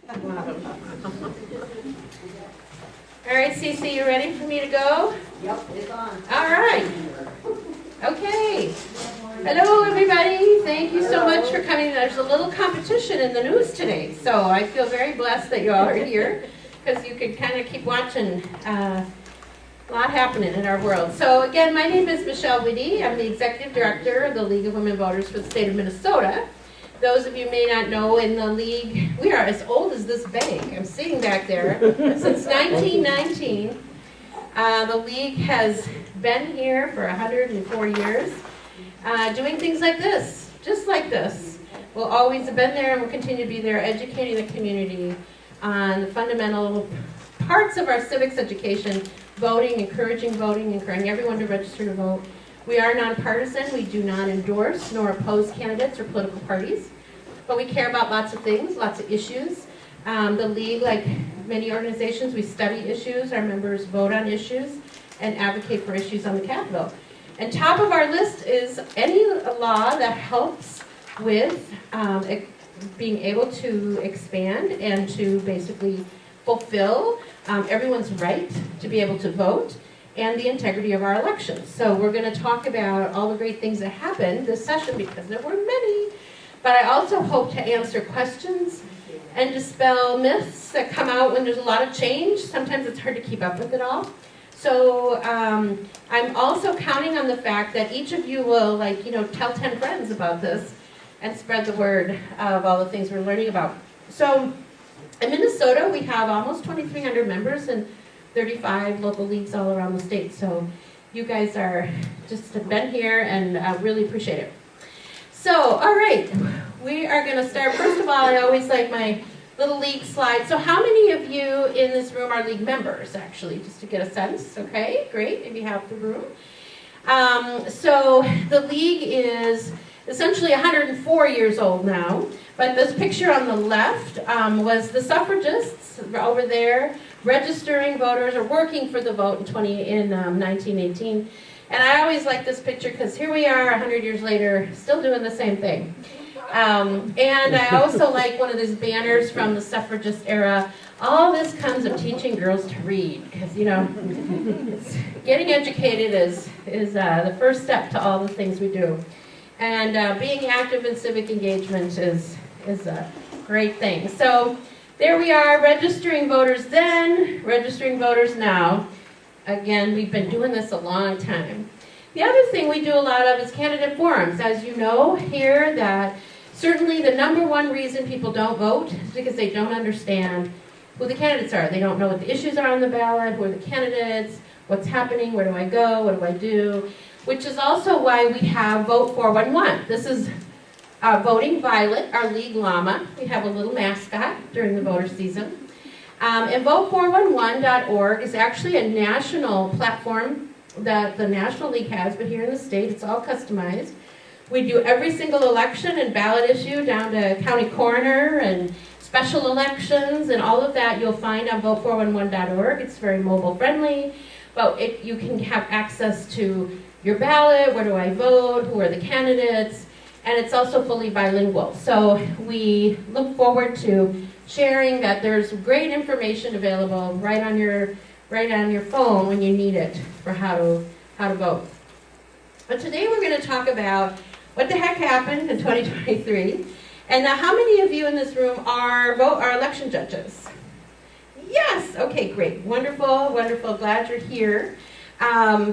All right, Cece, you ready for me to go? Yep, it's on. All right. Okay. Hello, everybody. Thank you so much for coming. There's a little competition in the news today, so I feel very blessed that you all are here because you could kind of keep watching. A lot happening in our world. So again, my name is Michelle Witte. I'm the Executive Director of the League of Women Voters for the state of Minnesota. Those of you may not know, in the League, we are as old as this bank. I'm sitting back there. Since 1919, the League has been here for 104 years, doing things like this, just like this. We'll always have been there and we'll continue to be there, educating the community on the fundamental parts of our civics education, voting, encouraging everyone to register to vote. We are nonpartisan. We do not endorse nor oppose candidates or political parties, but we care about lots of things, lots of issues. The League, like many organizations, we study issues. Our members vote on issues and advocate for issues on the Capitol. And top of our list is any law that helps with being able to expand and to basically fulfill everyone's right to be able to vote and the integrity of our elections. So we're going to talk about all the great things that happened this session because there were many, but I also hope to answer questions and dispel myths that come out when there's a lot of change. Sometimes it's hard to keep up with it all. So I'm also counting on the fact that each of you will tell 10 friends about this and spread the word of all the things we're learning about. So in Minnesota, we have almost 2,300 members and 35 local leagues all around the state. So you guys are just have been here and really appreciate it. So, all right, we are going to start. First of all, I always like my little league slide. So how many of you in this room are league members, actually, just to get a sense? Okay, great, maybe half the room. So the league is essentially 104 years old now, but this picture on the left was the suffragists over there registering voters or working for the vote in 1918. And I always like this picture because here we are 100 years later, still doing the same thing. And I also like one of these banners from the suffragist era. All this comes of teaching girls to read because, getting educated is the first step to all the things we do. And being active in civic engagement is a great thing. So there we are, registering voters then, registering voters now. Again, we've been doing this a long time. The other thing we do a lot of is candidate forums. As you know here, that certainly the number one reason people don't vote is because they don't understand who the candidates are. They don't know what the issues are on the ballot, who are the candidates, what's happening, where do I go, what do I do, which is also why we have Vote 411. This is Voting Violet, our league llama. We have a little mascot during the voter season. And vote411.org is actually a national platform that the National League has, but here in the state it's all customized. We do every single election and ballot issue down to county coroner and special elections and all of that you'll find on vote411.org. It's very mobile friendly, but you can have access to your ballot, where do I vote, who are the candidates, and it's also fully bilingual. So we look forward to sharing that there's great information available right on your phone when you need it for how to vote. But today we're going to talk about what the heck happened in 2023, and how many of you in this room are election judges? Yes. Okay. Great. Wonderful. Wonderful. Glad you're here.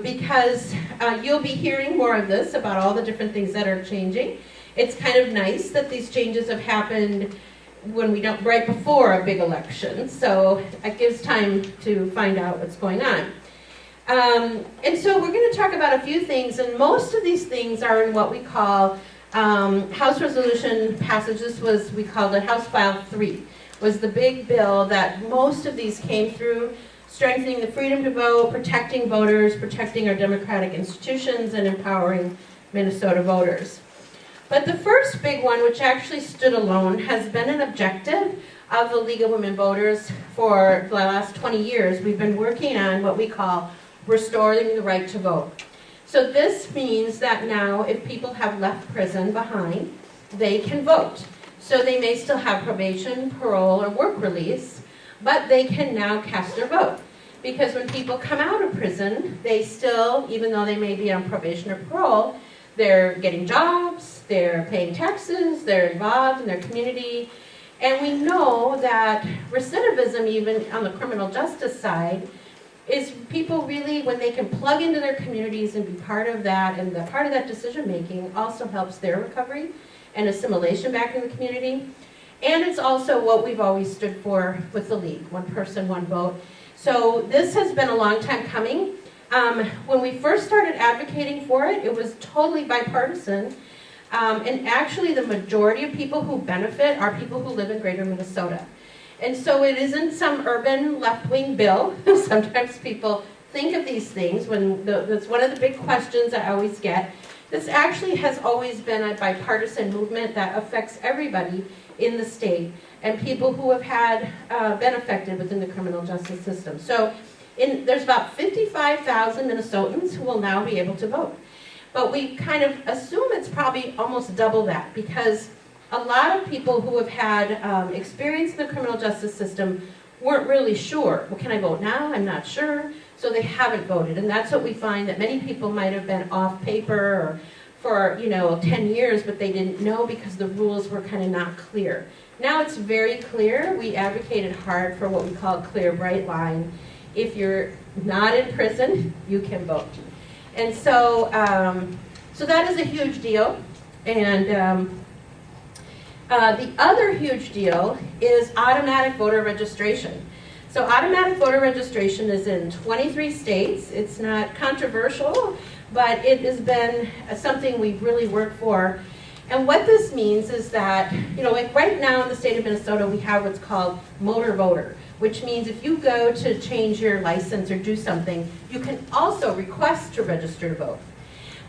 Because you'll be hearing more of this about all the different things that are changing. It's kind of nice that these changes have happened when we don't right before a big election, so it gives time to find out what's going on. And so we're going to talk about a few things, and most of these things are in what we call House Resolution passage. We called it House File 3, was the big bill that most of these came through, strengthening the freedom to vote, protecting voters, protecting our democratic institutions, and empowering Minnesota voters. But the first big one, which actually stood alone, has been an objective of the League of Women Voters for the last 20 years. We've been working on what we call restoring the right to vote. So this means that now if people have left prison behind, they can vote. So they may still have probation, parole, or work release, but they can now cast their vote. Because when people come out of prison, they still, even though they may be on probation or parole, they're getting jobs, they're paying taxes, they're involved in their community. And we know that recidivism, even on the criminal justice side, is people really, when they can plug into their communities and be part of that, and the part of that decision making also helps their recovery and assimilation back in the community. And it's also what we've always stood for with the League, one person, one vote. So this has been a long time coming. When we first started advocating for it, it was totally bipartisan. And actually the majority of people who benefit are people who live in greater Minnesota. And so it isn't some urban left-wing bill. Sometimes people think of these things when that's one of the big questions I always get. This actually has always been a bipartisan movement that affects everybody in the state and people who have been affected within the criminal justice system. So there's about 55,000 Minnesotans who will now be able to vote. But we kind of assume it's probably almost double that because a lot of people who have had experience in the criminal justice system weren't really sure. Well, can I vote now? I'm not sure. So they haven't voted. And that's what we find, that many people might have been off paper or for 10 years, but they didn't know because the rules were kind of not clear. Now it's very clear. We advocated hard for what we call a clear, bright line. If you're not in prison, you can vote. And so, so that is a huge deal. And the other huge deal is automatic voter registration. So automatic voter registration is in 23 states. It's not controversial, but it has been something we've really worked for. And what this means is that, like right now in the state of Minnesota, we have what's called motor voter, which means if you go to change your license or do something, you can also request to register to vote.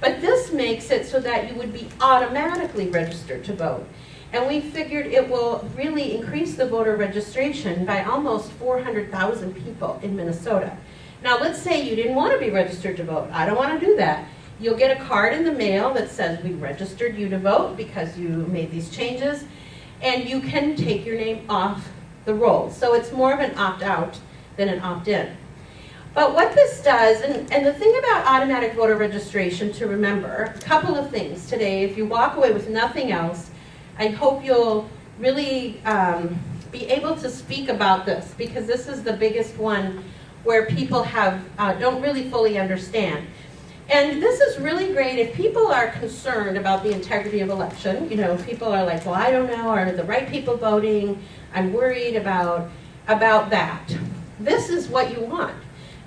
But this makes it so that you would be automatically registered to vote. And we figured it will really increase the voter registration by almost 400,000 people in Minnesota. Now let's say you didn't want to be registered to vote. I don't want to do that. You'll get a card in the mail that says we registered you to vote because you made these changes, and you can take your name off the roll. So it's more of an opt-out than an opt-in. But what this does, and the thing about automatic voter registration to remember, a couple of things today. If you walk away with nothing else, I hope you'll really be able to speak about this, because this is the biggest one where people don't really fully understand. And this is really great if people are concerned about the integrity of election. People are like, well, I don't know, are the right people voting? I'm worried about that. This is what you want,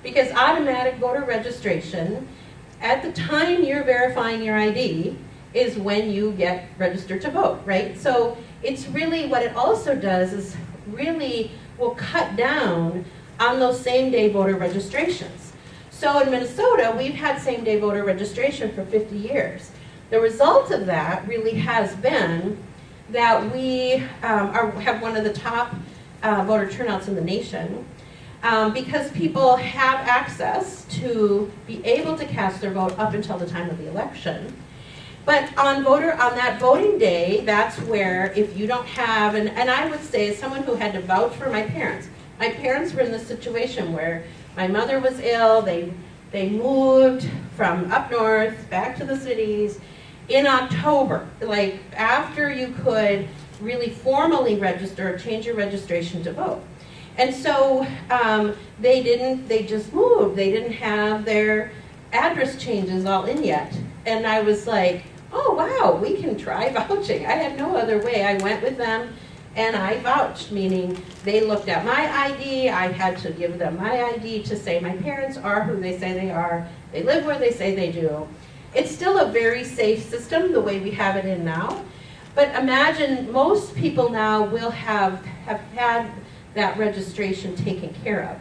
because automatic voter registration, at the time you're verifying your ID, is when you get registered to vote, right? So it's really, what it also does is really will cut down on those same-day voter registrations. So in Minnesota, we've had same-day voter registration for 50 years. The result of that really has been that we have one of the top voter turnouts in the nation because people have access to be able to cast their vote up until the time of the election. But on that voting day, that's where if you don't have, and I would say as someone who had to vouch for my parents were in this situation where my mother was ill, they moved from up north back to the cities in October, like after you could really formally register or change your registration to vote. And so they just moved. They didn't have their address changes all in yet. And I was like, oh wow, we can try vouching. I had no other way. I went with them and I vouched, meaning they looked at my ID, I had to give them my ID to say my parents are who they say they are, they live where they say they do. It's still a very safe system the way we have it in now, but imagine most people now will have had that registration taken care of.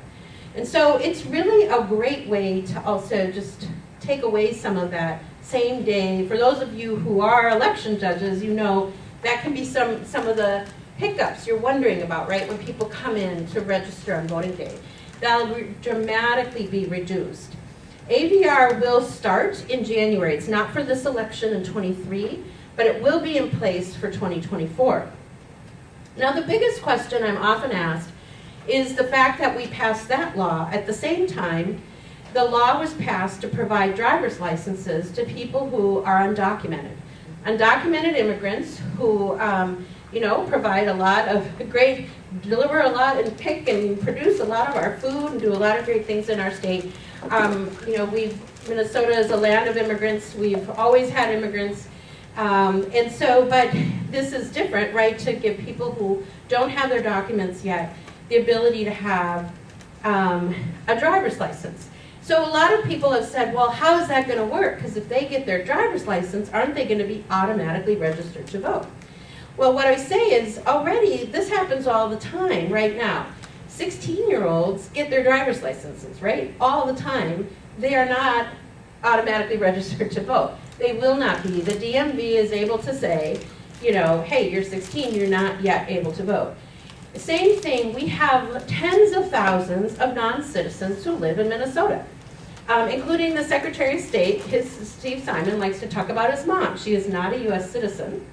And so it's really a great way to also just take away some of that same day. For those of you who are election judges, that can be some of the hiccups you're wondering about, right, when people come in to register on voting day. That'll dramatically be reduced. AVR will start in January. It's not for this election in '23, but it will be in place for 2024. Now, the biggest question I'm often asked is the fact that we passed that law. At the same time, the law was passed to provide driver's licenses to people who are undocumented. Undocumented immigrants who, provide a lot of deliver a lot and pick and produce a lot of our food and do a lot of great things in our state. Minnesota is a land of immigrants. We've always had immigrants. But this is different, right, to give people who don't have their documents yet the ability to have a driver's license. So a lot of people have said, well, how is that going to work? Because if they get their driver's license, aren't they going to be automatically registered to vote? Well, what I say is already this happens all the time right now. 16-year-olds get their driver's licenses, right? All the time. They are not automatically registered to vote. They will not be. The DMV is able to say, hey, you're 16, you're not yet able to vote. Same thing, we have tens of thousands of non-citizens who live in Minnesota, including the Secretary of State. Steve Simon likes to talk about his mom. She is not a U.S. citizen,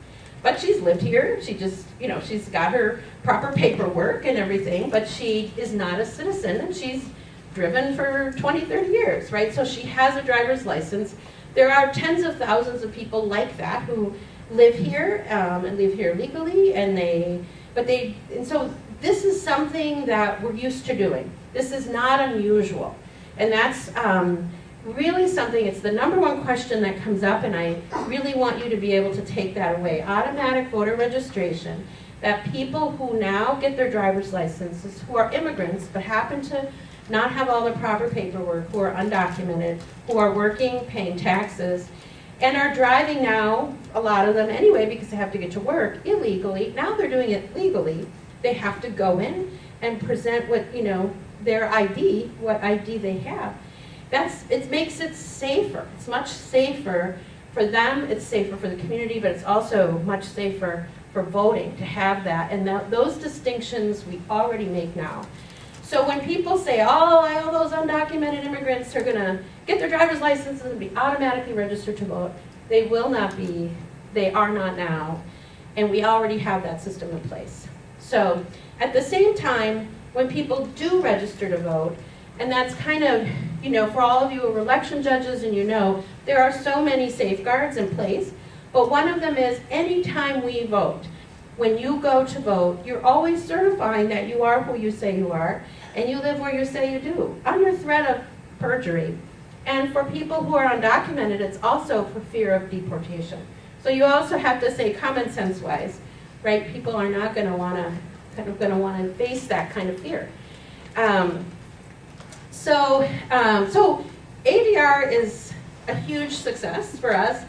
but she's lived here. She just, she's got her proper paperwork and everything, but she is not a citizen, and she's driven for 20, 30 years, right? So she has a driver's license. There are tens of thousands of people like that who live here and live here legally, and so this is something that we're used to doing. This is not unusual, and that's really something. It's the number one question that comes up, and I really want you to be able to take that away. Automatic voter registration, that people who now get their driver's licenses, who are immigrants but happen to not have all the proper paperwork, who are undocumented, who are working, paying taxes, and are driving now, a lot of them anyway, because they have to get to work illegally. Now they're doing it legally. They have to go in and present what, their ID, what ID they have. It makes it safer. It's much safer for them, it's safer for the community, but it's also much safer for voting to have that. And those distinctions we already make now. So when people say, all those undocumented immigrants are going to get their driver's licenses and be automatically registered to vote, they will not be. They are not now. And we already have that system in place. So at the same time, when people do register to vote, and that's kind of, for all of you who are election judges, and there are so many safeguards in place, but one of them is anytime we vote, when you go to vote, you're always certifying that you are who you say you are, and you live where you say you do, under threat of perjury. And for people who are undocumented, it's also for fear of deportation. So you also have to say, common sense wise, right? People are not going to want to face that kind of fear. So ADR is a huge success for us,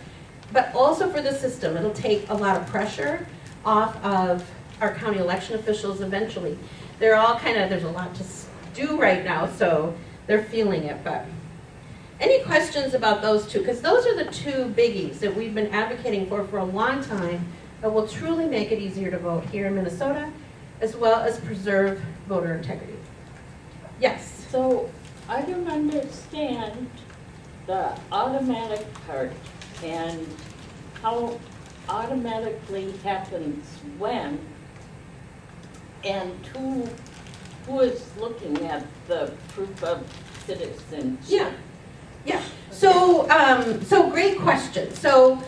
but also for the system. It'll take a lot of pressure off of our county election officials eventually. They're all there's a lot to do right now, so they're feeling it. But any questions about those two? Because those are the two biggies that we've been advocating for a long time that will truly make it easier to vote here in Minnesota, as well as preserve voter integrity. Yes? So I don't understand the automatic part and how automatically happens when, and who is looking at the proof of citizenship? Yeah. So great question. So,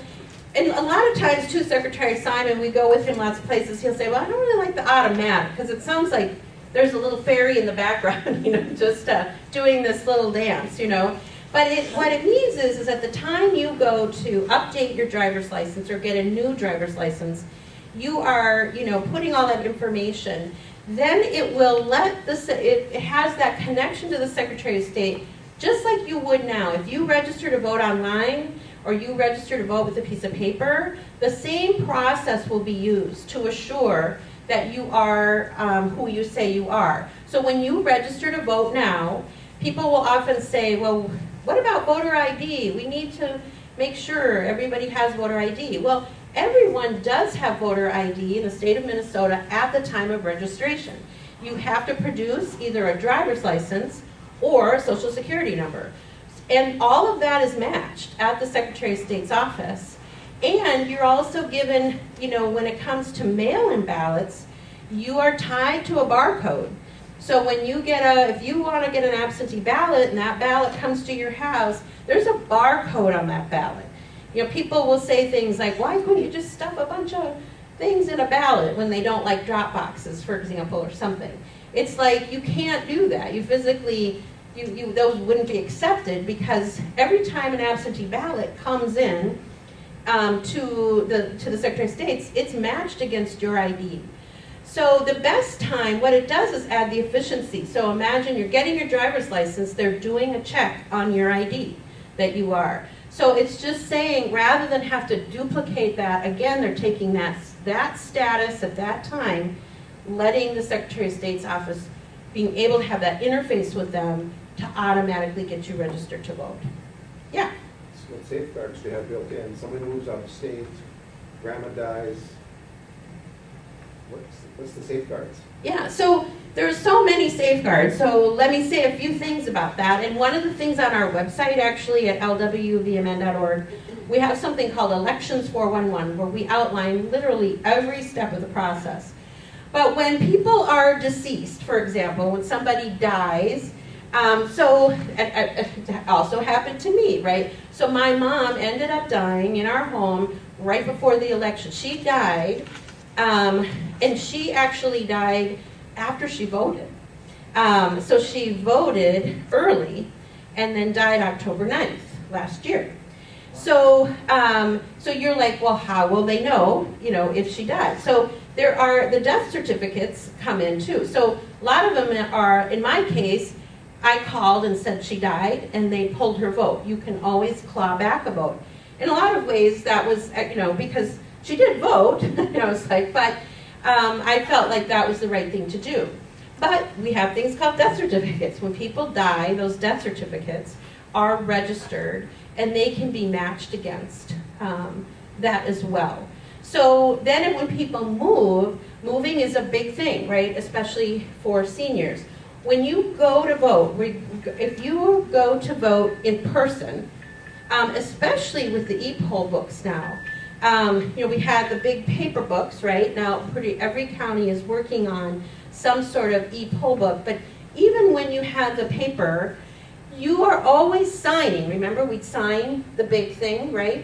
and a lot of times too, Secretary Simon, we go with him lots of places, he'll say, well, I don't really like the automatic, because it sounds like there's a little fairy in the background, just doing this little dance, But what it means is at the time you go to update your driver's license or get a new driver's license, you are, putting all that information. Then it will it has that connection to the Secretary of State, just like you would now. If you register to vote online or you register to vote with a piece of paper, the same process will be used to assure that you are who you say you are. So when you register to vote now, people will often say, well, what about voter ID? We need to make sure everybody has voter ID. Well, everyone does have voter ID in the state of Minnesota at the time of registration. You have to produce either a driver's license or a social security number. And all of that is matched at the Secretary of State's office. And you're also given, when it comes to mail-in ballots, you are tied to a barcode. So when you if you want to get an absentee ballot and that ballot comes to your house, there's a barcode on that ballot. You know, people will say things like, why couldn't you just stuff a bunch of things in a ballot when they don't like drop boxes, for example, or something. It's like, you can't do that. You physically, those wouldn't be accepted, because every time an absentee ballot comes in to the Secretary of State's, it's matched against your ID. So the best time, what it does is add the efficiency. So imagine you're getting your driver's license, they're doing a check on your ID that you are. So it's just saying, rather than have to duplicate that, again, they're taking that status at that time, letting the Secretary of State's office, being able to have that interface with them to automatically get you registered to vote. Yeah? So what safeguards do you have built in? Somebody moves out of state, grandma dies. What's the safeguards? Yeah, so there's so many safeguards. So let me say a few things about that. And one of the things on our website, actually, at lwvmn.org, we have something called Elections 411, where we outline literally every step of the process. But when people are deceased, for example, when somebody dies, so it also happened to me, right? So my mom ended up dying in our home right before the election. She died, and she actually died after she voted. So she voted early and then died October 9th last year. So, so you're like, well, how will they know, if she died? So there are, the death certificates come in too. So a lot of them are, in my case, I called and said she died, and they pulled her vote. You can always claw back a vote. In a lot of ways, that was, because she did vote, it's like, but I felt like that was the right thing to do. But we have things called death certificates. When people die, those death certificates are registered, and they can be matched against that as well. So then when people moving is a big thing, right? Especially for seniors. When you go to vote, if you go to vote in person, especially with the e-poll books now, we had the big paper books, right? Now every county is working on some sort of e-poll book, but even when you had the paper, you are always signing. Remember, we'd sign the big thing, right?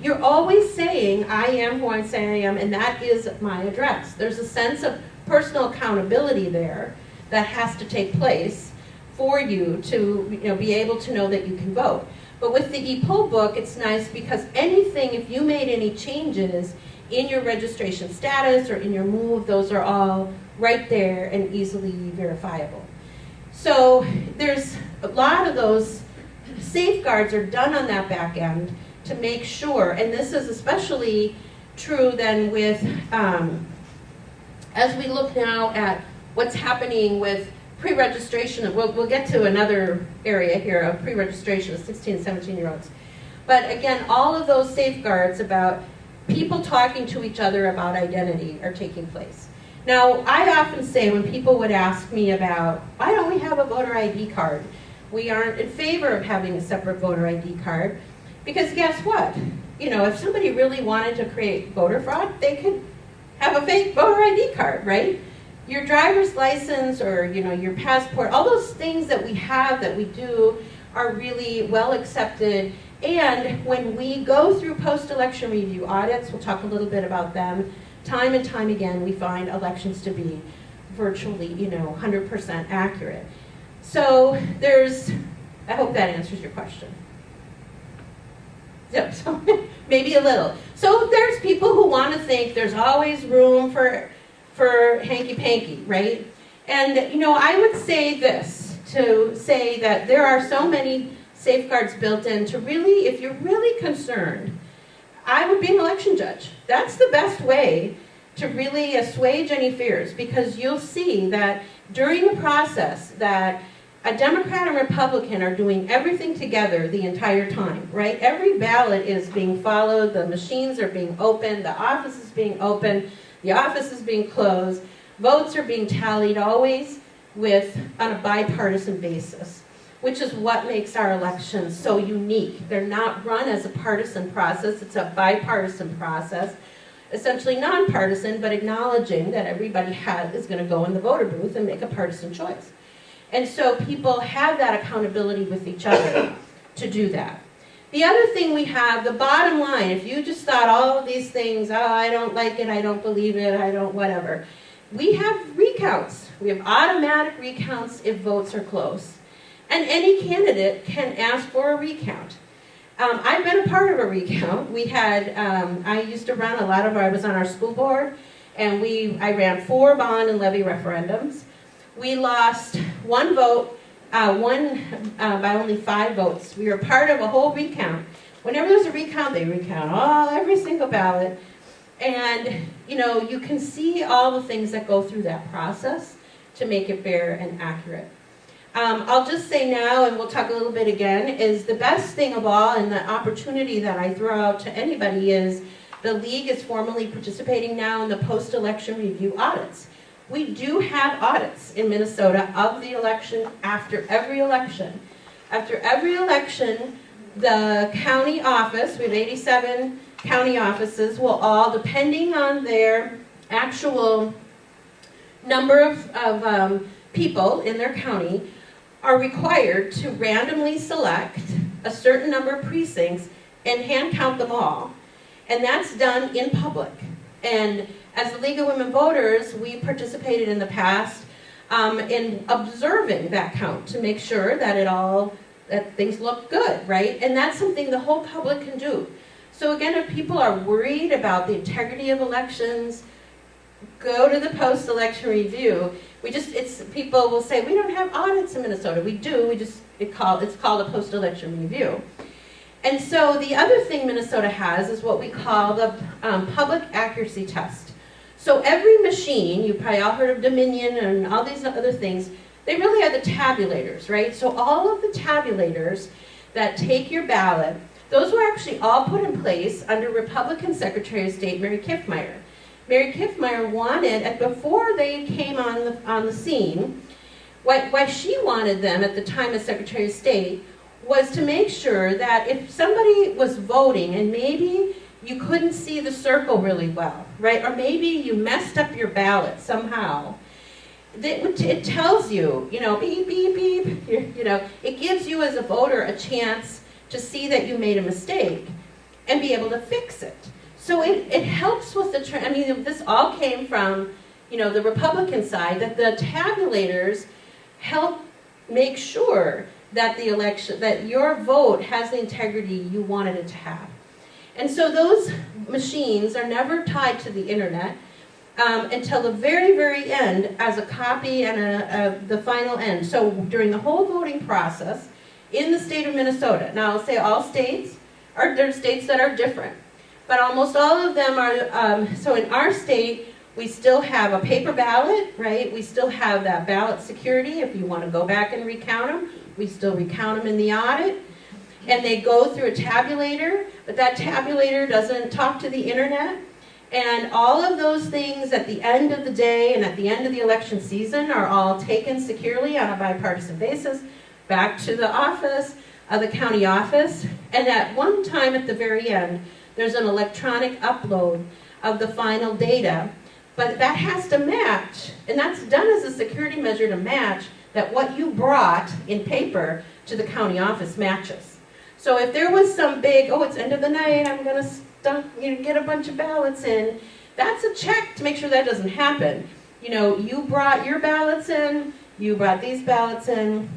You're always saying, I am who I say I am, and that is my address. There's a sense of personal accountability there that has to take place for you to be able to know that you can vote. But with the e-poll book, it's nice because anything, if you made any changes in your registration status or in your move, those are all right there and easily verifiable. So there's a lot of those safeguards are done on that back end to make sure, and this is especially true then with, as we look now at what's happening with pre-registration. We'll get to another area here of pre-registration of 16 and 17-year-olds. But again, all of those safeguards about people talking to each other about identity are taking place. Now, I often say when people would ask me about, why don't we have a voter ID card? We aren't in favor of having a separate voter ID card, because guess what? If somebody really wanted to create voter fraud, they could have a fake voter ID card, right? Your driver's license or your passport, all those things that we have, that we do, are really well accepted. And when we go through post-election review audits, we'll talk a little bit about them, time and time again, we find elections to be virtually, 100% accurate. So I hope that answers your question. Yep, so maybe a little. So there's people who want to think there's always room for hanky-panky, right? And, I would say this, to say that there are so many safeguards built in to really, if you're really concerned, I would be an election judge. That's the best way to really assuage any fears, because you'll see that during the process that a Democrat and Republican are doing everything together the entire time, right? Every ballot is being followed, the machines are being opened, the office is being opened, the office is being closed, votes are being tallied always on a bipartisan basis, which is what makes our elections so unique. They're not run as a partisan process, it's a bipartisan process. essentially nonpartisan, but acknowledging that everybody is going to go in the voter booth and make a partisan choice. And so people have that accountability with each other to do that. The other thing we have, the bottom line, if you just thought all of these things, oh, I don't like it, I don't believe it, I don't whatever, we have recounts. We have automatic recounts if votes are close. And any candidate can ask for a recount. I've been a part of a recount. We had, I used to run I was on our school board, and I ran 4 bond and levy referendums. We lost 1 vote, by only 5 votes. We were part of a whole recount. Whenever there's a recount, they recount every single ballot. And, you can see all the things that go through that process to make it fair and accurate. I'll just say now, and we'll talk a little bit again, is the best thing of all, and the opportunity that I throw out to anybody is the league is formally participating now in the post-election review audits. We do have audits in Minnesota of the election after every election. After every election, the county office, we have 87 county offices, will all, depending on their actual number of people in their county, are required to randomly select a certain number of precincts and hand count them all. And that's done in public. And as the League of Women Voters, we participated in the past in observing that count to make sure that things look good, right? And that's something the whole public can do. So again, if people are worried about the integrity of elections, go to the post-election review. People will say, we don't have audits in Minnesota. We do, it's called a post-election review. And so the other thing Minnesota has is what we call the public accuracy test. So every machine, you probably all heard of Dominion and all these other things, they really are the tabulators, right? So all of the tabulators that take your ballot, those were actually all put in place under Republican Secretary of State Mary Kiffmeyer. Mary Kiffmeyer wanted, before they came on the scene, why she wanted them at the time as Secretary of State was to make sure that if somebody was voting and maybe you couldn't see the circle really well, right? Or maybe you messed up your ballot somehow, it tells you, beep, beep, beep, it gives you as a voter a chance to see that you made a mistake and be able to fix it. So it helps with this all came from, the Republican side, that the tabulators help make sure that the election, that your vote has the integrity you wanted it to have. And so those machines are never tied to the internet until the very, very end as a copy and the final end. So during the whole voting process in the state of Minnesota, now I'll say all states, there are states that are different, but almost all of them are, so in our state, we still have a paper ballot, right? We still have that ballot security. If you want to go back and recount them, we still recount them in the audit. And they go through a tabulator, but that tabulator doesn't talk to the internet. And all of those things at the end of the day and at the end of the election season are all taken securely on a bipartisan basis back to the office, the county office. And at one time at the very end, there's an electronic upload of the final data. But that has to match, and that's done as a security measure to match that what you brought in paper to the county office matches. So if there was some big, it's end of the night, I'm going to get a bunch of ballots in, that's a check to make sure that doesn't happen. You brought your ballots in, you brought these ballots in,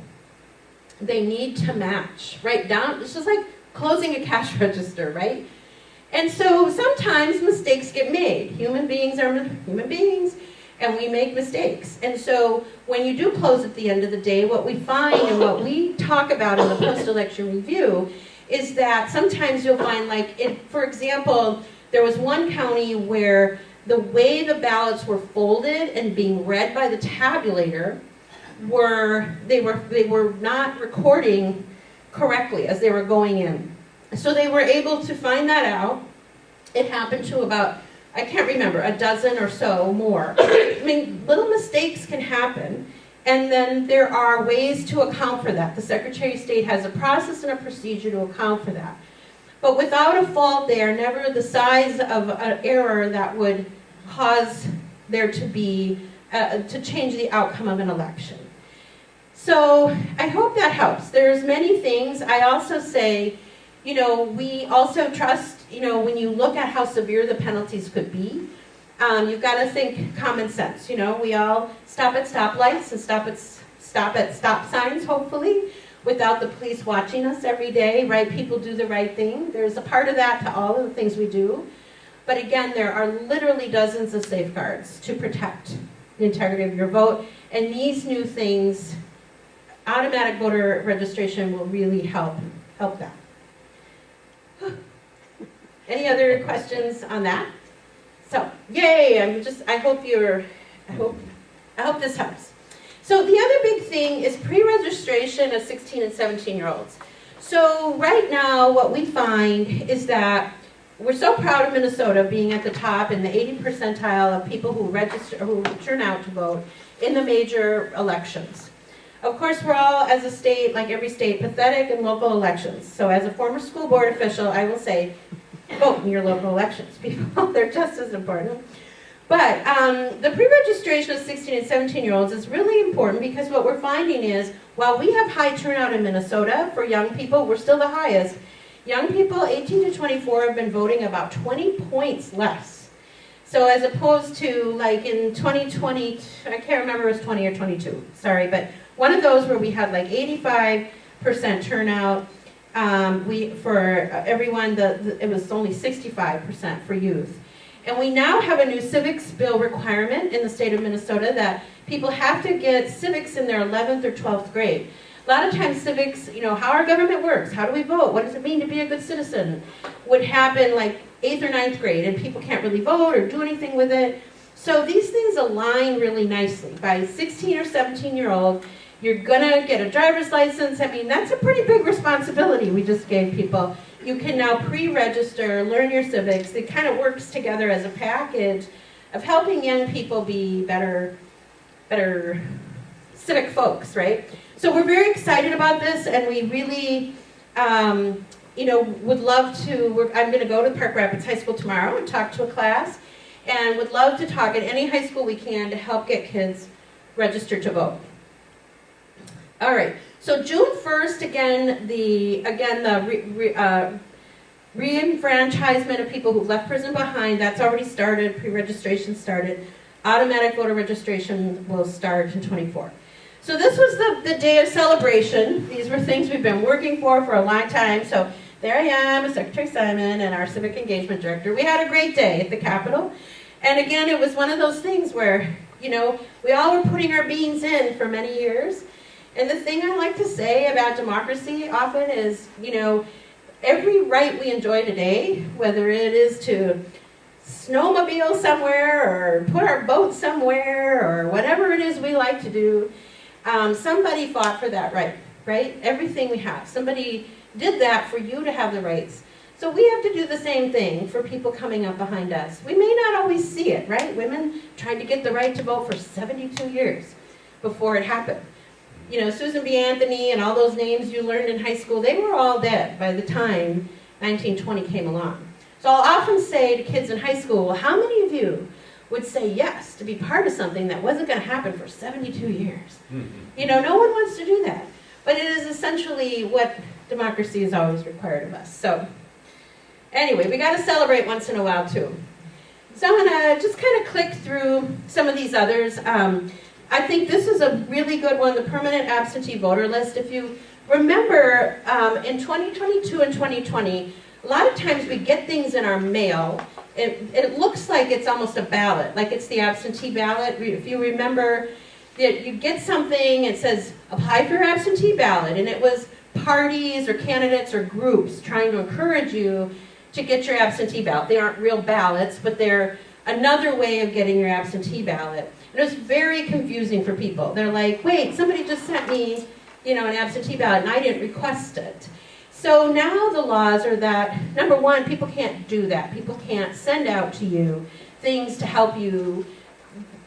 they need to match, right down. It's just like closing a cash register, right? And so sometimes mistakes get made. Human beings are human beings, and we make mistakes. And so when you do close at the end of the day, what we find and what we talk about in the post-election review is that sometimes you'll find, for example, there was one county where the way the ballots were folded and being read by the tabulator they were not recording correctly as they were going in. So they were able to find that out. It happened to about, I can't remember, a dozen or so more. Little mistakes can happen, and then there are ways to account for that. The Secretary of State has a process and a procedure to account for that. but without a fault, they are never the size of an error that would cause there to be, to change the outcome of an election. So I hope that helps. There's many things. I also say, we also trust, when you look at how severe the penalties could be, you've got to think common sense. We all stop at stoplights and stop at stop signs, hopefully, without the police watching us every day, right? People do the right thing. There's a part of that to all of the things we do. But again, there are literally dozens of safeguards to protect the integrity of your vote. And these new things, automatic voter registration will really help that. Any other questions on that? So, yay, I hope this helps. So the other big thing is pre-registration of 16 and 17-year-olds. So right now what we find is that we're so proud of Minnesota being at the top in the 80th percentile of people who turn out to vote in the major elections. Of course, we're all, as a state, like every state, pathetic in local elections. So as a former school board official, I will say, vote in your local elections, people. They're just as important. But the pre-registration of 16 and 17-year-olds is really important because what we're finding is, while we have high turnout in Minnesota for young people, we're still the highest. Young people 18 to 24 have been voting about 20 points less. So as opposed to like in 2020, I can't remember if it was 20 or 22, sorry, but one of those where we had like 85% turnout, for everyone, it was only 65% for youth. And we now have a new civics bill requirement in the state of Minnesota that people have to get civics in their 11th or 12th grade. A lot of times civics, how our government works, how do we vote, what does it mean to be a good citizen, would happen like 8th or 9th grade, and people can't really vote or do anything with it. So these things align really nicely. By 16 or 17-year-old, you're gonna get a driver's license. I mean, that's a pretty big responsibility we just gave people. You can now pre-register, learn your civics. It kind of works together as a package of helping young people be better civic folks, right? So we're very excited about this, and we really, would love to, I'm gonna go to Park Rapids High School tomorrow and talk to a class, and would love to talk at any high school we can to help get kids registered to vote. All right, so June 1st, again, the re-enfranchisement of people who've left prison behind, that's already started, pre-registration started. Automatic voter registration will start in 24. So this was the day of celebration. These were things we've been working for a long time. So there I am, with Secretary Simon and our Civic Engagement Director. We had a great day at the Capitol. And again, it was one of those things where, we all were putting our beans in for many years. And the thing I like to say about democracy often is, every right we enjoy today, whether it is to snowmobile somewhere or put our boat somewhere or whatever it is we like to do, somebody fought for that right? Everything we have. Somebody did that for you to have the rights. So we have to do the same thing for people coming up behind us. We may not always see it, right? Women tried to get the right to vote for 72 years before it happened. Susan B. Anthony and all those names you learned in high school, they were all dead by the time 1920 came along. So I'll often say to kids in high school, well, how many of you would say yes to be part of something that wasn't going to happen for 72 years? Mm-hmm. No one wants to do that. But it is essentially what democracy has always required of us. So anyway, we got to celebrate once in a while too. So I'm going to just kind of click through some of these others. I think this is a really good one, the permanent absentee voter list. If you remember, in 2022 and 2020, a lot of times we get things in our mail. It looks like it's almost a ballot, like it's the absentee ballot. If you remember, that you get something, it says, apply for your absentee ballot, and it was parties or candidates or groups trying to encourage you to get your absentee ballot. They aren't real ballots, but they're another way of getting your absentee ballot. It was very confusing for people. They're like, wait, somebody just sent me, an absentee ballot, and I didn't request it. So now the laws are that, number one, people can't do that. People can't send out to you things to help you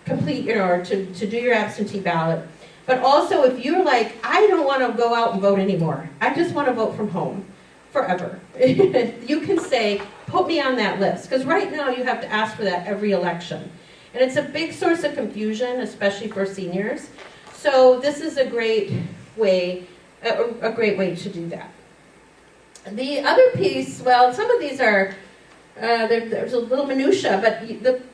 complete, or to do your absentee ballot. But also, if you're like, I don't want to go out and vote anymore. I just want to vote from home. forever. You can say, put me on that list, because right now you have to ask for that every election. And it's a big source of confusion, especially for seniors. So this is a great way, a great way to do that. The other piece, well, some of these are, there's a little minutia, but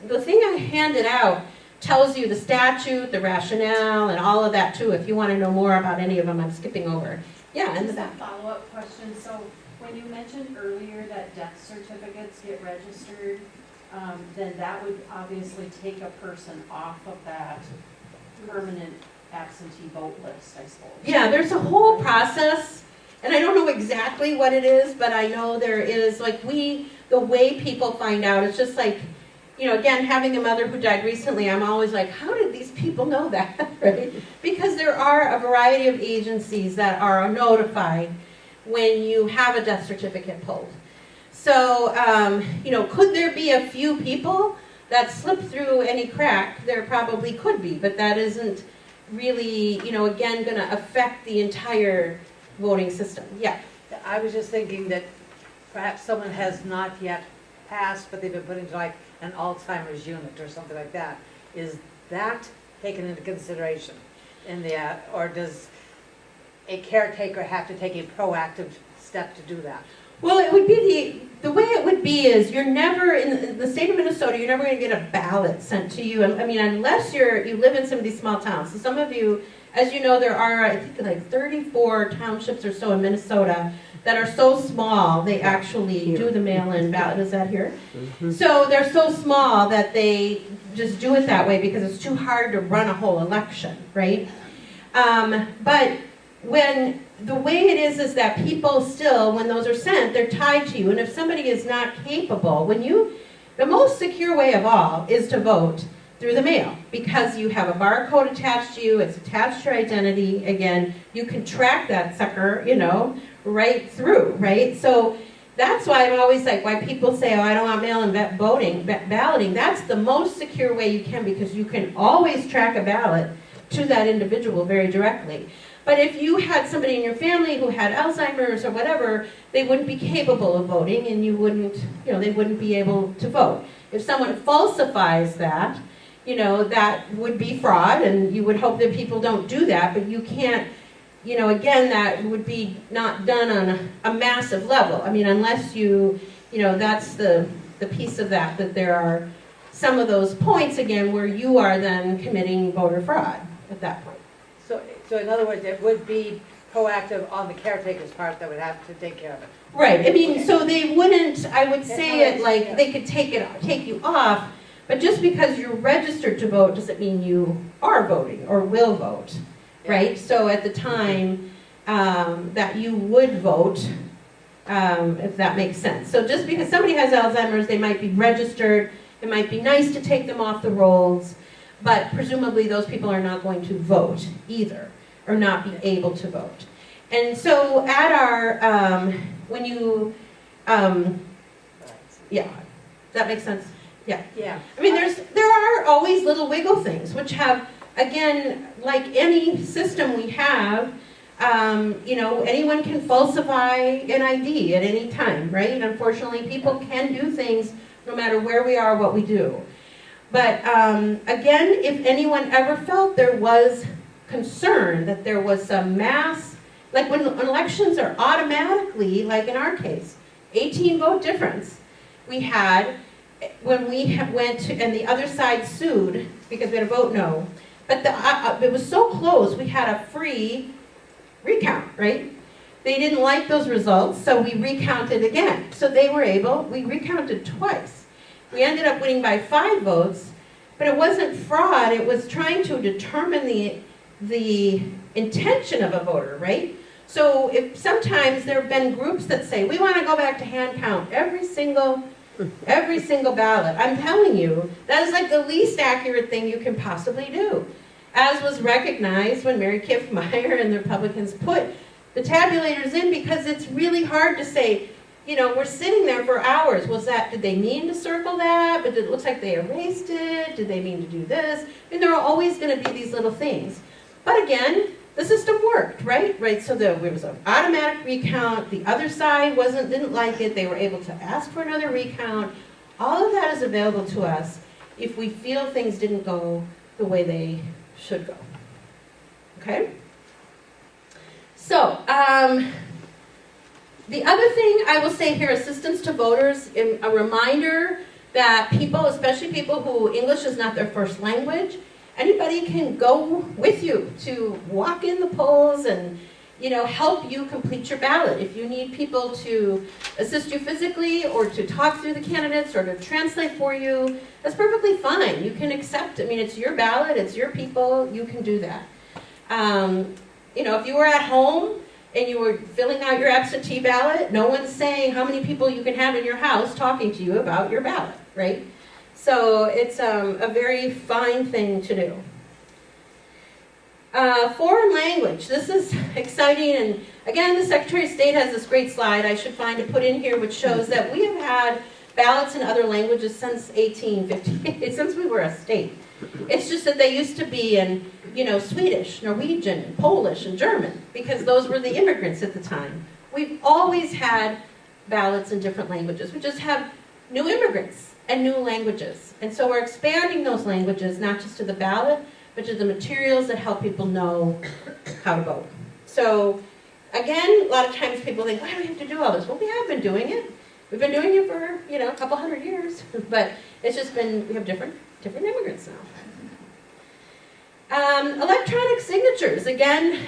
the thing I handed out tells you the statute, the rationale, and all of that too. If you want to know more about any of them, I'm skipping over. Yeah, and Just a follow-up question. So when you mentioned earlier that death certificates get registered, then that would obviously take a person off of that permanent absentee vote list, I suppose. yeah, there's a whole process, and I don't know exactly what it is, but I know there is, like the way people find out, it's just like, you know, again, having a mother who died recently, I'm always like, how did these people know that, right? Because there are a variety of agencies that are notified when you have a death certificate pulled. So, you know, could there be a few people that slip through any crack? There probably could be, but that isn't really, you know, again, going to affect the entire voting system. Yeah. I was just thinking that perhaps someone has not yet passed, but they've been put into like an Alzheimer's unit or something like that. Is that taken into consideration in the, or does a caretaker have to take a proactive step to do that? Well, it would be the way it would be is you're never, in the state of Minnesota, you're never going to get a ballot sent to you. I mean, unless you live in some of these small towns. So some of you, as you know, there are, I think, like 34 townships or so in Minnesota that are so small, they actually do the mail-in ballot. Is that here? Mm-hmm. So they're so small that they just do it that way because it's too hard to run a whole election, right? But when the way it is that people still, when those are sent, they're tied to you. And if somebody is not capable, the most secure way of all is to vote through the mail, because you have a barcode attached to you, it's attached to your identity. Again, you can track that sucker, you know, right through, right? So that's why I'm always like, why people say, oh, I don't want mail-in balloting. That's the most secure way you can, because you can always track a ballot to that individual very directly. But if you had somebody in your family who had Alzheimer's or whatever, they wouldn't be capable of voting, and you wouldn't, you know, they wouldn't be able to vote. If someone falsifies that, you know, that would be fraud, and you would hope that people don't do that, but you can't, you know, again, that would be not done on a massive level. I mean, unless you know, that's the piece of that there are some of those points, again, where you are then committing voter fraud at that point. So in other words, it would be proactive on the caretaker's part that would have to take care of it. Right, I mean, so they wouldn't, I would say it like, yeah. they could take you off, but just because you're registered to vote doesn't mean you are voting or will vote, right? So at the time that you would vote, if that makes sense. So just because somebody has Alzheimer's, they might be registered, it might be nice to take them off the rolls, but presumably those people are not going to vote either, or not be able to vote. And so at our, when you, yeah, that makes sense? Yeah. Yeah. I mean, there are always little wiggle things, which have, again, like any system we have, you know, anyone can falsify an ID at any time, right? Unfortunately, people can do things no matter where we are, what we do. But again, if anyone ever felt there was concern that there was some mass, like when elections are automatically, like in our case, 18 vote difference, we had, when we went to, and the other side sued because we had a vote no, but it was so close, we had a free recount, right? They didn't like those results, so we recounted again. So we recounted twice. We ended up winning by 5 votes, but it wasn't fraud, it was trying to determine the intention of a voter, right? So if sometimes there have been groups that say, we want to go back to hand count every single ballot. I'm telling you, that is like the least accurate thing you can possibly do. As was recognized when Mary Kiffmeyer and the Republicans put the tabulators in, because it's really hard to say, you know, we're sitting there for hours. Did they mean to circle that? But it looks like they erased it. Did they mean to do this? And there are always going to be these little things. But again, the system worked, right? Right, so there was an automatic recount, the other side didn't like it, they were able to ask for another recount. All of that is available to us if we feel things didn't go the way they should go. Okay? So, the other thing I will say here, assistance to voters, a reminder that people, especially people who English is not their first language, anybody can go with you to walk in the polls and, help you complete your ballot. If you need people to assist you physically or to talk through the candidates or to translate for you, that's perfectly fine. You can accept, it's your ballot, it's your people, you can do that. If you were at home and you were filling out your absentee ballot, no one's saying how many people you can have in your house talking to you about your ballot, right? So it's a very fine thing to do. Foreign language, this is exciting, and again, the Secretary of State has this great slide I should find to put in here, which shows that we have had ballots in other languages since 1858, since we were a state. It's just that they used to be in, Swedish, Norwegian, Polish, and German, because those were the immigrants at the time. We've always had ballots in different languages. We just have new immigrants and new languages. And so we're expanding those languages, not just to the ballot, but to the materials that help people know how to vote. So, again, a lot of times people think, why do we have to do all this? Well, we have been doing it. We've been doing it for, a couple hundred years. But it's just been, we have different immigrants now. Electronic signatures, again,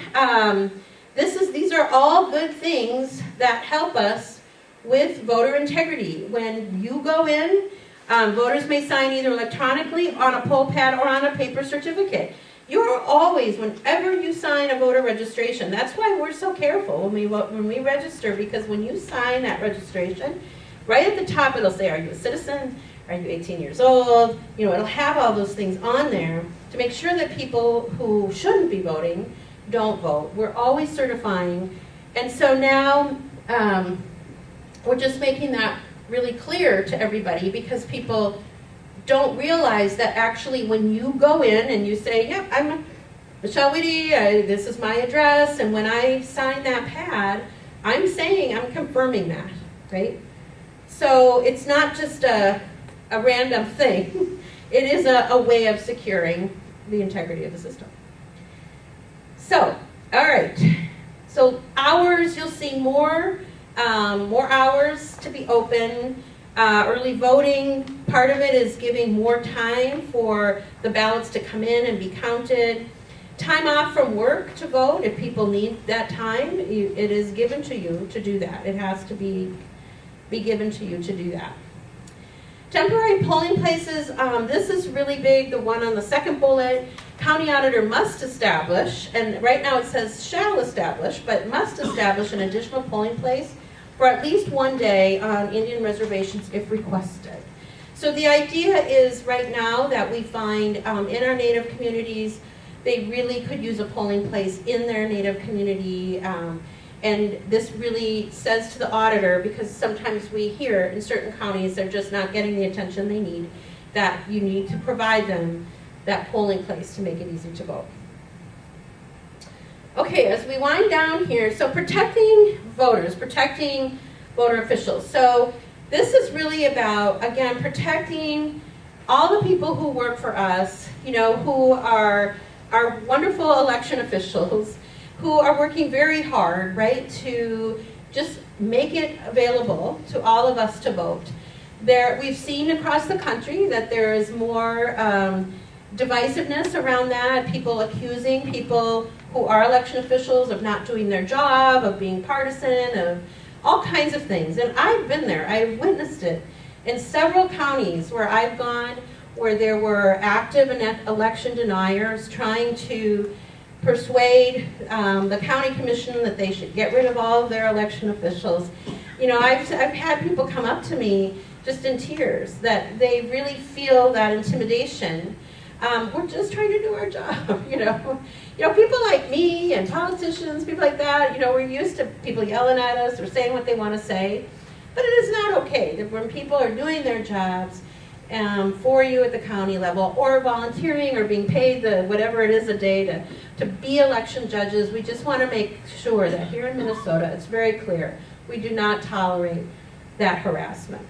these are all good things that help us with voter integrity. When you go in, voters may sign either electronically on a poll pad or on a paper certificate. You are always, whenever you sign a voter registration, that's why we're so careful when we register, because when you sign that registration, right at the top it'll say, are you a citizen? Are you 18 years old? It'll have all those things on there to make sure that people who shouldn't be voting don't vote. We're always certifying. And so now we're just making that really clear to everybody, because people don't realize that actually when you go in and you say, yep, I'm Michelle Witte, this is my address, and when I sign that pad, I'm confirming that, right? So it's not just a random thing. It is a way of securing the integrity of the system. So, all right. So hours, you'll see more hours to be open. Early voting, part of it is giving more time for the ballots to come in and be counted. Time off from work to vote, if people need that time, it is given to you to do that. It has to be given to you to do that. Temporary polling places, this is really big, the one on the second bullet. County auditor must establish, and right now it says shall establish, but must establish an additional polling place for at least one day on Indian reservations if requested. So the idea is right now that we find in our Native communities, they really could use a polling place in their Native community. And this really says to the auditor, because sometimes we hear in certain counties they're just not getting the attention they need, that you need to provide them that polling place to make it easy to vote. Okay, as we wind down here, so protecting voters, protecting voter officials. So this is really about, again, protecting all the people who work for us, who are our wonderful election officials, who are working very hard, right, to just make it available to all of us to vote. We've seen across the country that there is more divisiveness around that, people accusing people who are election officials of not doing their job, of being partisan, of all kinds of things. And I've been there, I've witnessed it in several counties where I've gone, where there were active election deniers trying to persuade the county commission that they should get rid of all of their election officials. I've had people come up to me just in tears that they really feel that intimidation. We're just trying to do our job, people like me and politicians, people like that, we're used to people yelling at us or saying what they want to say, but it is not okay that when people are doing their jobs for you at the county level, or volunteering or being paid the whatever it is a day to be election judges. We just want to make sure that here in Minnesota, it's very clear, we do not tolerate that harassment.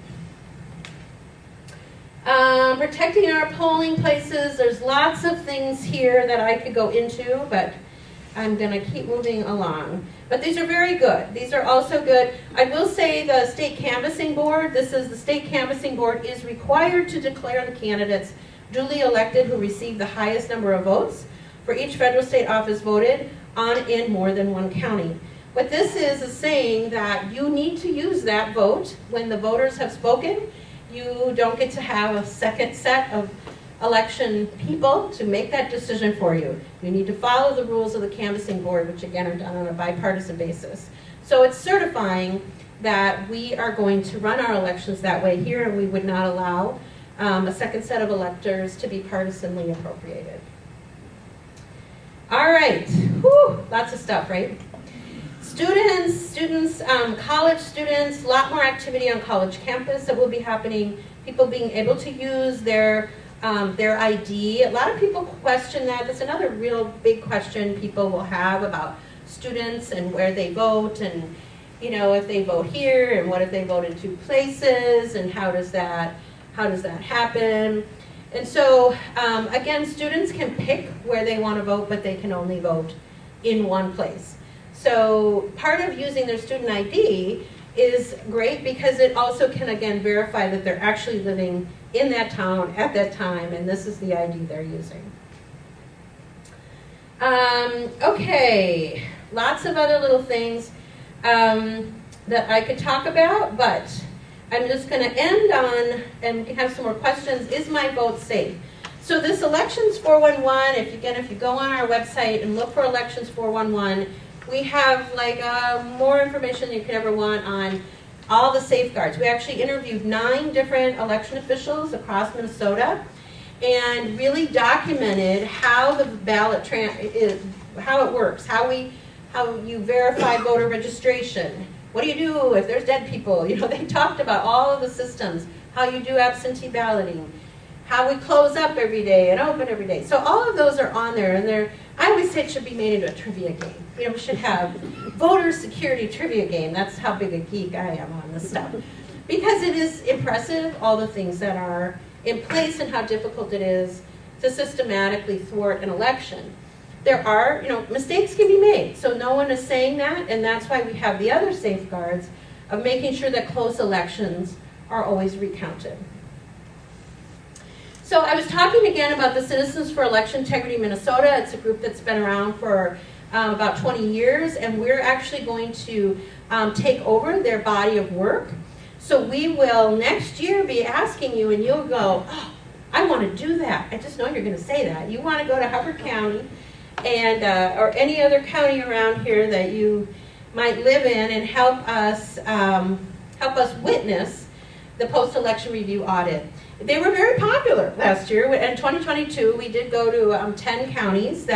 Protecting our polling places, there's lots of things here that I could go into, but I'm going to keep moving along. But these are very good. These are also good. I will say the state canvassing board, the state canvassing board is required to declare the candidates duly elected who receive the highest number of votes for each federal state office voted on in more than one county. What this is saying that you need to use that vote when the voters have spoken. You don't get to have a second set of election people to make that decision for you. You need to follow the rules of the canvassing board, which again are done on a bipartisan basis. So it's certifying that we are going to run our elections that way here, and we would not allow a second set of electors to be partisanly appropriated. All right, whew, lots of stuff, right? Students, college students, a lot more activity on college campus that will be happening. People being able to use their ID. A lot of people question that. That's another real big question people will have about students and where they vote, and if they vote here, and what if they vote in two places, and how does that happen? And so again, students can pick where they want to vote, but they can only vote in one place. So part of using their student ID is great because it also can, again, verify that they're actually living in that town at that time, and this is the ID they're using. Okay, lots of other little things that I could talk about, but I'm just going to end on, and have some more questions. Is my vote safe? So this Elections 411, if you go on our website and look for Elections 411, we have more information than you could ever want on all the safeguards. We actually interviewed 9 different election officials across Minnesota and really documented how the ballot how it works, how you verify voter registration. What do you do if there's dead people? They talked about all of the systems, how you do absentee balloting, how we close up every day and open every day. So all of those are on there, and I always say it should be made into a trivia game. We should have voter security trivia game. That's how big a geek I am on this stuff. Because it is impressive, all the things that are in place and how difficult it is to systematically thwart an election. There are, mistakes can be made, so no one is saying that, and that's why we have the other safeguards of making sure that close elections are always recounted. So I was talking again about the Citizens for Election Integrity Minnesota. It's a group that's been around for about 20 years, and we're actually going to take over their body of work. So we will next year be asking you, and you'll go, oh, I want to do that. I just know you're going to say that. You want to go to Hubbard County and or any other county around here that you might live in and help us witness the post-election review audit. They were very popular last year. In 2022, we did go to 10 counties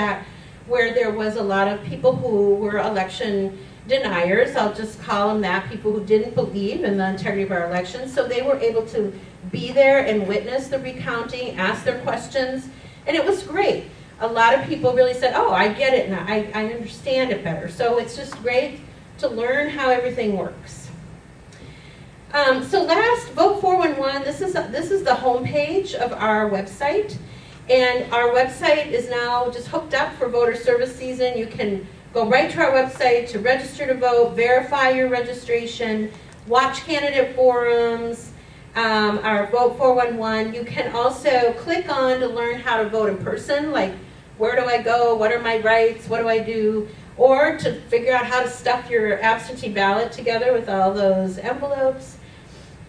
where there was a lot of people who were election deniers. I'll just call them that, people who didn't believe in the integrity of our elections. So they were able to be there and witness the recounting, ask their questions, and it was great. A lot of people really said, oh, I get it now, I understand it better. So it's just great to learn how everything works. So last, Vote 411, this is the homepage of our website. And our website is now just hooked up for voter service season. You can go right to our website to register to vote, verify your registration, watch candidate forums, our Vote 411. You can also click on to learn how to vote in person, like where do I go, what are my rights, what do I do, or to figure out how to stuff your absentee ballot together with all those envelopes.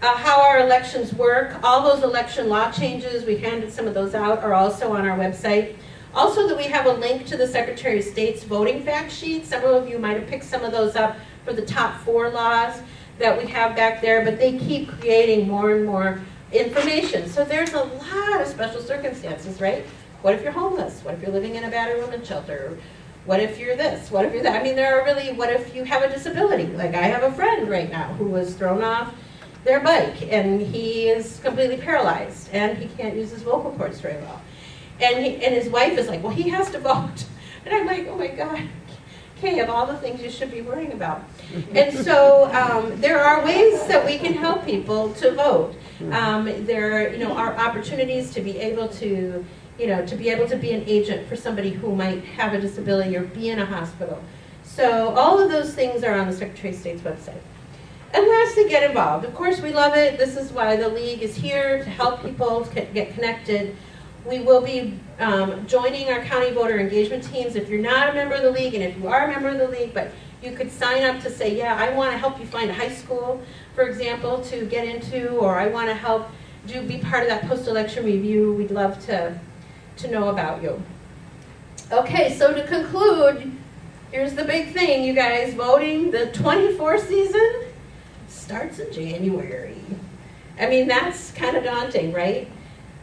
How our elections work, all those election law changes, we handed some of those out, are also on our website. Also that we have a link to the Secretary of State's voting fact sheet. Several of you might have picked some of those up for the top 4 laws that we have back there, but they keep creating more and more information. So there's a lot of special circumstances, right? What if you're homeless? What if you're living in a battered women's shelter? What if you're this? What if you're that? I mean, there are really, what if you have a disability? Like I have a friend right now who was thrown off their bike, and he is completely paralyzed, and he can't use his vocal cords very well. And his wife is like, well, he has to vote. And I'm like, oh my God, okay, of all the things you should be worrying about. And so there are ways that we can help people to vote. There, are opportunities to be able to, be an agent for somebody who might have a disability or be in a hospital. So all of those things are on the Secretary of State's website. And lastly, get involved. Of course, we love it. This is why the League is here, to help people to get connected. We will be joining our county voter engagement teams. If you're not a member of the League, and if you are a member of the League, but you could sign up to say, yeah, I want to help you find a high school, for example, to get into, or I want to help be part of that post-election review. We'd love to know about you. Okay, so to conclude, here's the big thing, you guys. Voting, the 24 season starts in January. I mean, that's kind of daunting, right?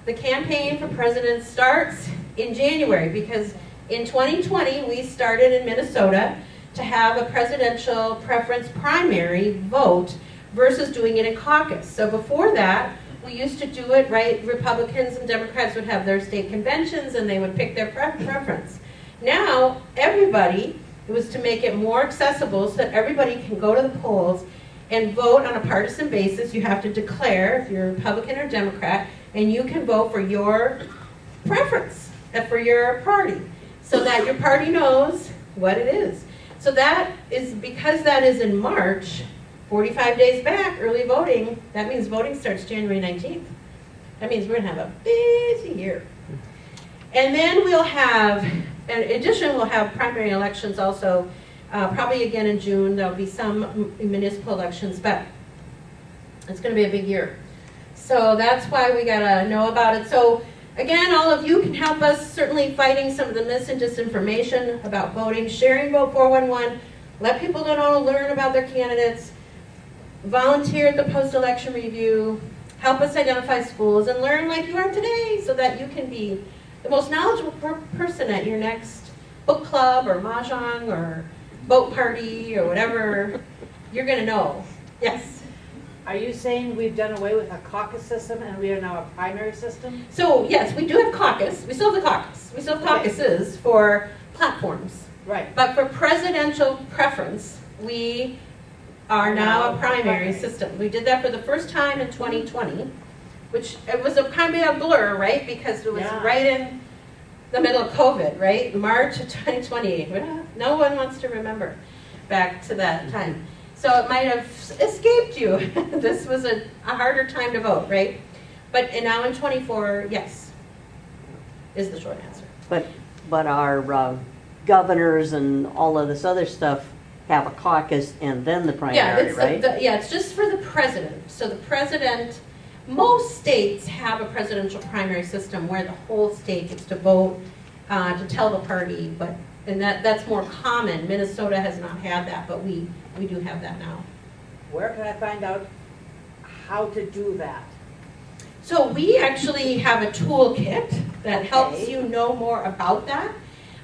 The campaign for president starts in January because in 2020, we started in Minnesota to have a presidential preference primary vote versus doing it in caucus. So before that, we used to do it, right? Republicans and Democrats would have their state conventions and they would pick their preference. Now, everybody, it was to make it more accessible so that everybody can go to the polls and vote on a partisan basis. You have to declare if you're Republican or Democrat, and you can vote for your preference, for your party, so that your party knows what it is. So that is, because that is in March, 45 days back, early voting, that means voting starts January 19th. That means we're gonna have a busy year. And then we'll have, in addition, we'll have primary elections also, probably again in June. There'll be some municipal elections, but it's gonna be a big year. So that's why we gotta know about it. So again, all of you can help us, certainly fighting some of the mis and disinformation about voting, sharing Vote 411, let people know, learn about their candidates, volunteer at the post-election review, help us identify schools, and learn like you are today so that you can be the most knowledgeable person at your next book club or mahjong or boat party or whatever. You're gonna know. Yes? Are you saying we've done away with a caucus system and we are now a primary system? So yes, we do have caucus. We still have the caucus. We still have caucuses for platforms. Right. But for presidential preference, we are now a primary system. We did that for the first time in 2020, which it was a kind of a blur, right? Because it was right in the middle of COVID, right? March of 2020. No one wants to remember back to that time. So it might have escaped you. This was a harder time to vote, right? But and now in 24, yes, is the short answer. But our governors and all of this other stuff have a caucus and then the primary, right? It's just for the president. So the president, most states have a presidential primary system where the whole state gets to vote to tell the party, and that's more common. Minnesota has not had that, but we do have that now. Where can I find out how to do that? So we actually have a toolkit that helps you know more about that.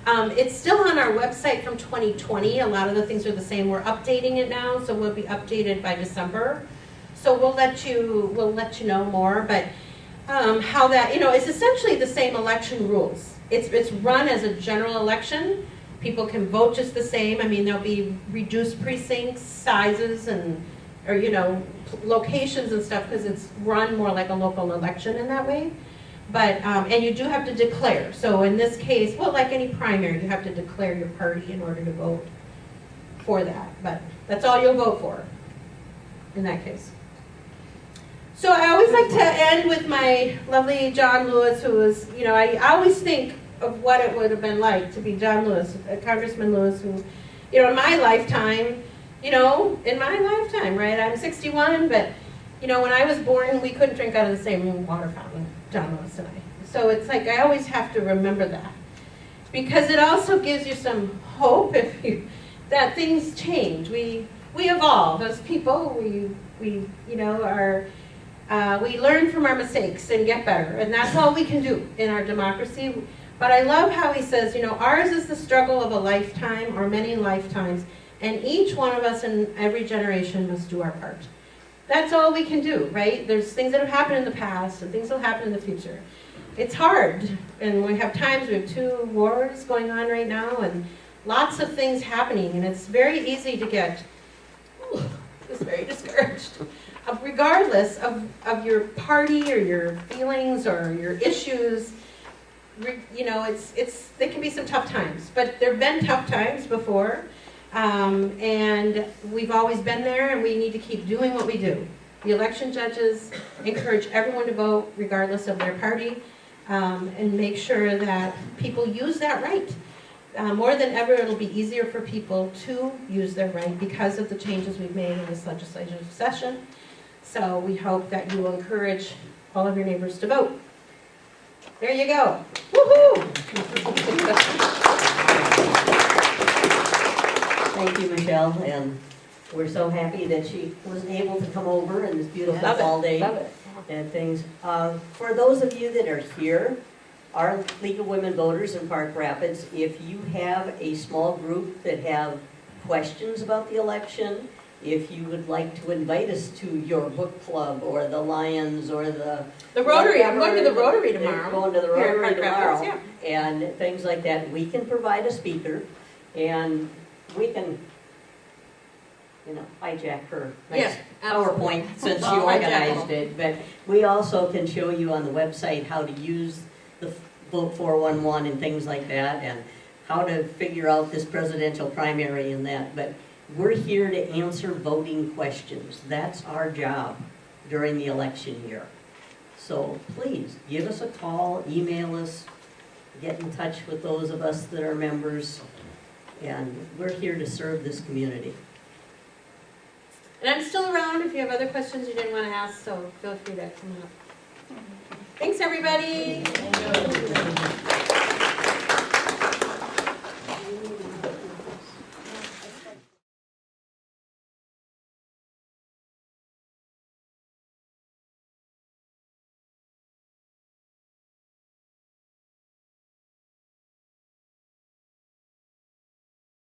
It's still on our website from 2020. A lot of the things are the same. We're updating it now, so we'll be updated by December. So we'll let you know more. But how that, it's essentially the same election rules. It's run as a general election. People can vote just the same. I mean, there'll be reduced precincts, sizes, or locations and stuff, because it's run more like a local election in that way. But, and you do have to declare. So in this case, well, like any primary, you have to declare your party in order to vote for that. But that's all you'll vote for in that case. So I always like to end with my lovely John Lewis, who was, I always think of what it would have been like to be John Lewis, Congressman Lewis, who, in my lifetime, right? I'm 61, but, when I was born, we couldn't drink out of the same water fountain, John Lewis and I. So it's like, I always have to remember that. Because it also gives you some hope that things change. We evolve as people. We learn from our mistakes and get better. And that's all we can do in our democracy. But I love how he says, ours is the struggle of a lifetime or many lifetimes, and each one of us in every generation must do our part. that's all we can do, right? There's things that have happened in the past and things that will happen in the future. It's hard, and we have 2 wars going on right now, and lots of things happening, and it's very easy to get just very discouraged. Regardless of your party or your feelings or your issues, you know, they can be some tough times, but there have been tough times before, and we've always been there, and we need to keep doing what we do. The election judges encourage everyone to vote regardless of their party, and make sure that people use that right. More than ever, it'll be easier for people to use their right because of the changes we've made in this legislative session. So we hope that you will encourage all of your neighbors to vote. There you go. Woohoo! Thank you, Michelle, and we're so happy that she was able to come over in this beautiful Love it, fall day Love it. and things. For those of you that are here, our League of Women Voters in Park Rapids, if you have a small group that have questions about the election, if you would like to invite us to your book club or the Lions or the Rotary, I'm going to the Rotary You're tomorrow. going to the Here in Rotary Park Rapids, tomorrow, and things like that. We can provide a speaker, and we can, you know, hijack her nice Yeah, absolutely. PowerPoint since she I'll hijack organized them. it. But we also can show you on the website how to use the Vote 411 and things like that, and how to figure out this presidential primary and that. But we're here to answer voting questions. That's our job during the election year. So please, give us a call, email us, get in touch with those of us that are members, and we're here to serve this community. And I'm still around if you have other questions you didn't want to ask, so feel free to come up. Thanks, everybody.